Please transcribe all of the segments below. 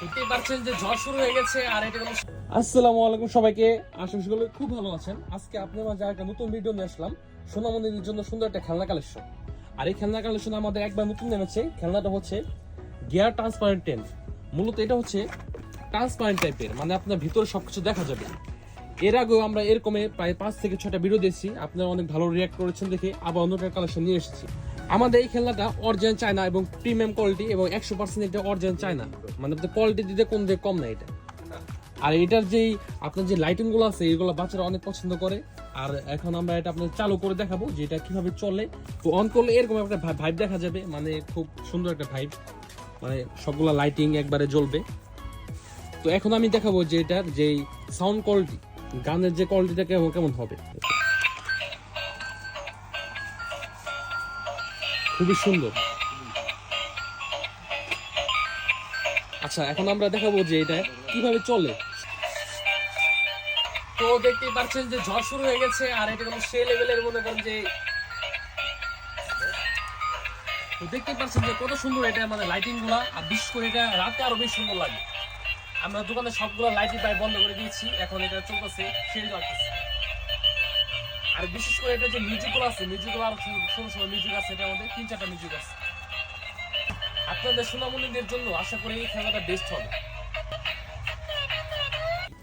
বুঝতেই পারছেন যে ঝড় শুরু হয়ে গেছে আর এটা হলো। আসসালামু আলাইকুম সবাইকে, আশা করি সকলে খুব ভালো আছেন। আজকে আপনার মাঝে একটা নতুন ভিডিও নিয়ে আসলাম সোনামণিদের জন্য সুন্দর একটা খেলনা কালেকশন। আর এই খেলনা কালেকশন আমাদের একবার নতুন নেমেছে। খেলনাটা হচ্ছে গিয়ার ট্রান্সপারেন্ট 10। মূলত এটা হচ্ছে ট্রান্সপারেন্ট টাইপের, মানে আপনার ভিতরে সবকিছু দেখা যাবে। এর আগেও আমরা এরকমে প্রায় 5 থেকে 6টা ভিডিও দিয়েছি, আপনারা অনেক ভালো রিয়াক্ট করেছেন দেখে আবার অন্যটার কালেকশন নিয়ে এসেছি। আমাদের এই খেলনাটা অরিজিনাল চায়না এবং প্রিমিয়াম কোয়ালিটি এবং 100% এটা অরিজিনাল চায়না, মানে আপনার কোয়ালিটি দিতে কোন দিকে কম না এটা। আর এটার যেই আপনার যে লাইটিং গুলো আছে এগুলো বাচ্চারা অনেক পছন্দ করে। আর এখন আমরা এটা আপনাদের চালু করে দেখাবো যে এটা কিভাবে চলে। তো অন করলে এরকম একটা ভাইব দেখা যাবে, মানে খুব সুন্দর একটা ভাইব, মানে সবগুলা লাইটিং একবারে জ্বলবে। তো এখন আমি দেখাবো যে এটার যেই সাউন্ড কোয়ালিটি, গানের যে কোয়ালিটিটা কেমন হবে। খুবই সুন্দর। আচ্ছা, এখন আমরা দেখাবো যে এটা কিভাবে চলে। তো দেখতেই পাচ্ছেন যে ঝড় শুরু হয়ে গেছে আর এটা হলো সেই লেভেলের, মনে করেন যে তো দেখতেই পাচ্ছেন যে কত সুন্দর এটা, মানে লাইটিং গুলা। আর বিশেষ করে এটা রাতে আরো বেশি সুন্দর লাগে। আমরা দোকানে সবগুলো লাইটিং প্রায় বন্ধ করে দিয়েছি, এখন এটা চলতেছে, সেই লাগতেছে। আর বিশেষ করে এটা যে মিউজিক গুলো আছে, মিউজিক গুলো আরো সুন্দর সুন্দর মিউজিক আছে। এটা আমাদের 3-4টা মিউজিক আছে আপনাদের সোনামণিদের জন্য। আশা করি এই খেলাটা বেস্ট হবে।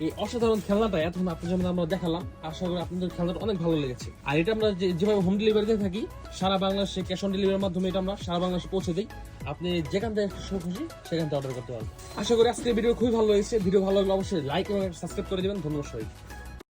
এই অসাধারণ খেলনাটা এতক্ষণ আপনার যেমন আমরা দেখালাম, আশা করি আপনাদের খেলনাটা অনেক ভালো লেগেছে। আর এটা আমরা যেভাবে হোম ডেলিভারি দিয়ে থাকি সারা বাংলাদেশে, ক্যাশ অন ডেলিভারির মাধ্যমে এটা আমরা সারা বাংলাদেশে পৌঁছে দিই। আপনি যেখান থেকে খুশি সেখান থেকে অর্ডার করতে পারবেন। আশা করি আজকের ভিডিও খুবই ভালো লেগেছে। ভিডিও ভালো লাগলে অবশ্যই লাইক এবং সাবস্ক্রাইব করে দেবেন। ধন্যবাদ সবাই।